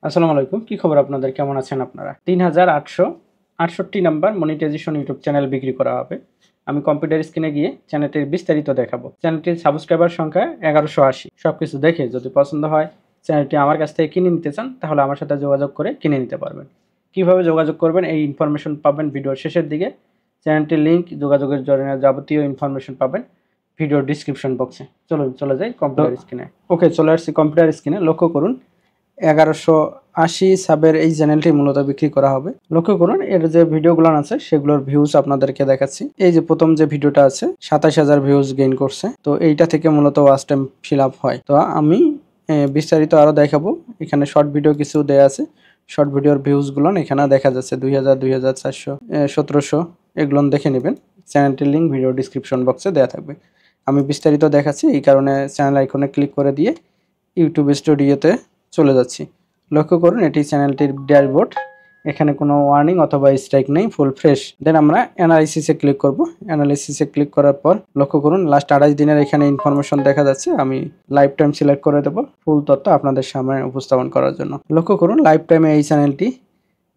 আসসালামু আলাইকুম। কি খবর আপনাদের? কেমন আছেন আপনারা? ৩,৮৬৮ নাম্বার মনিটাইজেশন ইউটিউব চ্যানেল বিক্রি করা হবে। আমি কম্পিউটার স্ক্রিনে গিয়ে চ্যানেলটির বিস্তারিত দেখাবো। চ্যানেলটির সাবস্ক্রাইবার সংখ্যা ১১৮০। সবকিছু দেখে যদি পছন্দ হয়, চ্যানেলটি আমার কাছ থেকে কিনে নিতে চান, তাহলে আমার সাথে যোগাযোগ করে কিনে নিতে পারবেন। কিভাবে যোগাযোগ করবেন এই ইনফরমেশন পাবেন ভিডিওর শেষের দিকে। চ্যানেলটির লিঙ্ক, যোগাযোগের জন্য যাবতীয় ইনফরমেশন পাবেন ভিডিওর ডিসক্রিপশন বক্সে। চলুন চলে যাই কম্পিউটার স্ক্রিনে। ওকে, চলে আসছি কম্পিউটার স্ক্রিনে। লক্ষ্য করুন ১১৮০ সাবের এই চ্যানেলটি মূলত বিক্রি করা হবে। লক্ষ্য করুন এর যে ভিডিওগুলো আছে সেগুলোর ভিউজ আপনাদেরকে দেখাচ্ছি। এই যে প্রথম যে ভিডিওটা আছে ২৭,০০০ ভিউজ গেইন করছে। তো এইটা থেকে মূলত ওয়াচ টাইম ফিল আপ হয়। তো আমি বিস্তারিত আরো দেখাবো। এখানে শর্ট ভিডিও কিছু দেয়া আছে। শর্ট ভিডিওর ভিউজগুলো এখানে দেখা যাচ্ছে ২০০০, ২৪০০, ১৭০০ এগুলো দেখে নেবেন। চ্যানেলটির লিঙ্ক ভিডিও ডিসক্রিপশন বক্সে দেওয়া থাকবে। আমি বিস্তারিত দেখাচ্ছি, এই কারণে চ্যানেল আইকনে ক্লিক করে দিয়ে ইউটিউব স্টুডিওতে চলে যাচ্ছি। লক্ষ্য করুন এটি চ্যানেলটির ড্যাশবোর্ড। এখানে কোনো ওয়ার্নিং অথবা স্ট্রাইক নেই, ফুল ফ্রেশ। দেন আমরা অ্যানালাইসিসে ক্লিক করব। অ্যানালাইসিসে ক্লিক করার পর লক্ষ্য করুন লাস্ট ২৮ দিনের এখানে ইনফরমেশন দেখা যাচ্ছে। আমি লাইফ টাইম সিলেক্ট করে দেব ফুল তথ্য আপনাদের সামনে উপস্থাপন করার জন্য। লক্ষ্য করুন লাইফ টাইমে এই চ্যানেলটি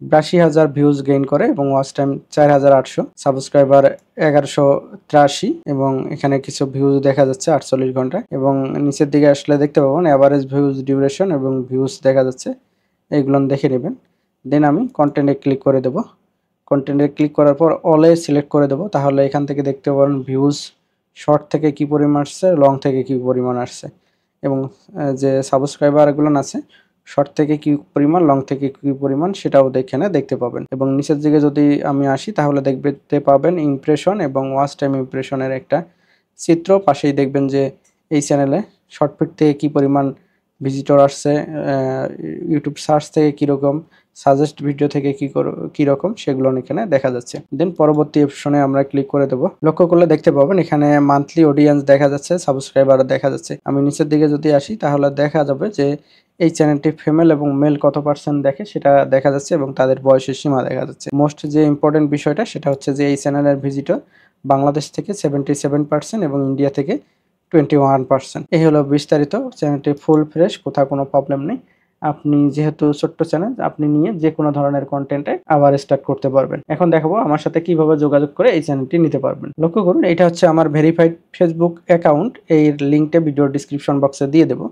৮২,০০০ ভিউজ গেইন করে এবং ওয়াচ টাইম ৪,৮০০, সাবস্ক্রাইবার ১১৮৩ এবং এখানে কিছু ভিউজ দেখা যাচ্ছে ৪৮ ঘন্টা এবং নিচের দিকে আসলে দেখতে পাবেন অ্যাভারেজ ভিউজ ডিউরেশন এবং ভিউজ দেখা যাচ্ছে। এইগুলো দেখে নেবেন। দেন আমি কন্টেন্টে ক্লিক করে দেব। কন্টেন্টে ক্লিক করার পর অলে সিলেক্ট করে দেব। তাহলে এখান থেকে দেখতে পাবেন ভিউজ শর্ট থেকে কি পরিমাণ আসছে, লং থেকে কি পরিমাণ আসছে এবং যে সাবস্ক্রাইবারগুলো আছে শর্ট থেকে কি পরিমাণ, লং থেকে কি পরিমাণ সেটাও এখানে দেখতে পাবেন। এবং নিচের দিকে যদি আমি আসি তাহলে দেখতে পাবেন ইমপ্রেশন এবং ওয়াচ টাইম ইমপ্রেশনের একটা চিত্র। পাশেই দেখবেন যে এই চ্যানেলে শর্টফিট থেকে কি পরিমাণ ভিজিটর আসছে, ইউটিউব সার্চ থেকে কীরকম, সাজেস্ট ভিডিও থেকে কীরকম সেগুলো এখানে দেখা যাচ্ছে। দেন পরবর্তী অপশনে আমরা ক্লিক করে দেবো। লক্ষ্য করলে দেখতে পাবেন এখানে মান্থলি অডিয়েন্স দেখা যাচ্ছে, সাবস্ক্রাইবার দেখা যাচ্ছে। আমি নিচের দিকে যদি আসি তাহলে দেখা যাবে যে এই চ্যানেলটি ফিমেল এবং মেল কত পার্সেন্ট দেখে সেটা দেখা যাচ্ছে এবং তাদের বয়সের সীমা দেখা যাচ্ছে। মোস্ট যে ইম্পর্টেন্ট বিষয়টা সেটা হচ্ছে যে এই চ্যানেলের ভিজিটর বাংলাদেশ থেকে 77% এবং ইন্ডিয়া থেকে 21%। এই হলো বিস্তারিত। চ্যানেলটি ফুল ফ্রেশ, কোথাও কোনো প্রবলেম নেই। আপনি যেহেতু ছোট্ট চ্যানেল, আপনি নিয়ে যে কোনো ধরনের কন্টেন্টে আবার স্টার্ট করতে পারবেন। এখন দেখাবো আমার সাথে কিভাবে যোগাযোগ করে এই চ্যানেলটি নিতে পারবেন। লক্ষ্য করুন এটা হচ্ছে আমার ভেরিফাইড ফেসবুক অ্যাকাউন্ট। এই লিঙ্কটা ভিডিওর ডিসক্রিপশন বক্সে দিয়ে দেবো।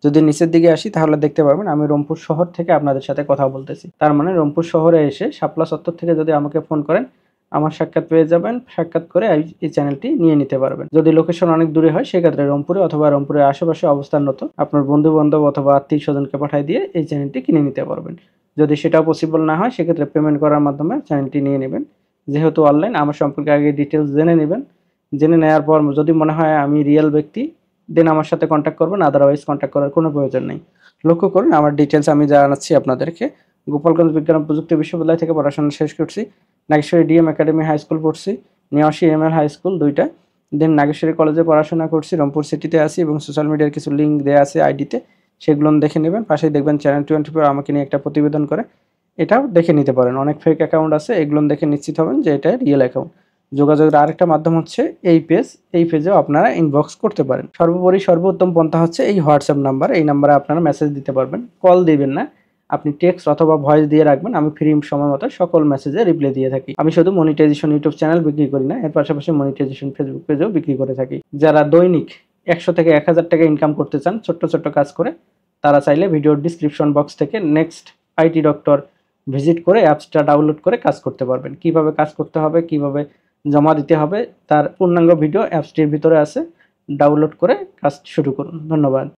যদি নিচের দিকে আসি তাহলে দেখতে পাবেন আমি রংপুর শহর থেকে আপনাদের সাথে কথা বলতেছি। তার মানে রংপুর শহরে এসে শাপলা চত্বর থেকে যদি আমাকে ফোন করেন আমার সাক্ষাৎ পেয়ে যাবেন। সাক্ষাৎ করে এই চ্যানেলটি নিয়ে নিতে পারবেন। যদি লোকেশন অনেক দূরে হয় সেক্ষেত্রে রংপুরে অথবা রংপুরের আশেপাশে অবস্থানরত আপনার বন্ধু বান্ধব অথবা আত্মীয় স্বজনকে পাঠিয়ে দিয়ে এই চ্যানেলটি কিনে নিতে পারবেন। যদি সেটাও পসিবল না হয় সেক্ষেত্রে পেমেন্ট করার মাধ্যমে চ্যানেলটি নিয়ে নেবেন। যেহেতু অনলাইন, আমার সম্পর্কে আগে ডিটেলস জেনে নেবেন। জেনে নেওয়ার পর যদি মনে হয় আমি রিয়েল ব্যক্তি, দেন আমার সাথে কন্ট্যাক্ট করবেন, আদারওয়াইজ কন্ট্যাক্ট করার কোনো প্রয়োজন নেই। লক্ষ্য করুন আমার ডিটেলস আমি জানাচ্ছি আপনাদেরকে। গোপালগঞ্জ বিজ্ঞান ও প্রযুক্তি বিশ্ববিদ্যালয় থেকে পড়াশোনা শেষ করছি। Nageshwari DM academy high school পড়ছি, নেওয়াশি এমএল হাই স্কুল দুইটা। দেন নাগেশ্বরী কলেজে পড়াশোনা করছি, রংপুর সিটিতে আছি এবং সোশ্যাল মিডিয়ার কিছু লিঙ্ক দেওয়া আছে আইডিতে, সেগুলো দেখে নেবেন। পাশেই দেখবেন চ্যানেল 24 আমাকে নিয়ে একটা প্রতিবেদন করে, এটাও দেখে নিতে পারেন। অনেক ফেক অ্যাকাউন্ট আছে, এগুলো দেখে নিশ্চিত হবেন যে এটা রিয়েল অ্যাকাউন্ট। যোগাযোগের আরেকটা মাধ্যম হচ্ছে এই পেজ। এই পেজেও আপনারা ইনবক্স করতে পারেন। সর্বোপরি সর্বোত্তম পন্থা হচ্ছে এই হোয়াটসঅ্যাপ নাম্বার। এই নাম্বারে আপনারা মেসেজ দিতে পারবেন, কল দিবেন না। আপনি টেক্সট অথবা ভয়েস দিয়ে রাখবেন। আমি ফ্রি সময় মতো সকল মেসেজে রিপ্লাই দিয়ে থাকি। আমি শুধু মনিটাইজেশন ইউটিউব চ্যানেল বিক্রি করি না, এর পাশাপাশি মনিটাইজেশন ফেসবুক পেজও বিক্রি করে থাকি। যারা দৈনিক ১০০ থেকে ১,০০০ টাকা ইনকাম করতে চান ছোট্ট ছোট্ট কাজ করে, তারা চাইলে ভিডিওর ডিসক্রিপশন বক্স থেকে নেক্সট আইটি ডক্টর ভিজিট করে অ্যাপসটা ডাউনলোড করে কাজ করতে পারবেন। কিভাবে কাজ করতে হবে, কিভাবে জমা দিতে হবে তার পূর্ণাঙ্গ ভিডিও অ্যাপসটির ভিতরে আছে। ডাউনলোড করে কাজ শুরু করুন। ধন্যবাদ।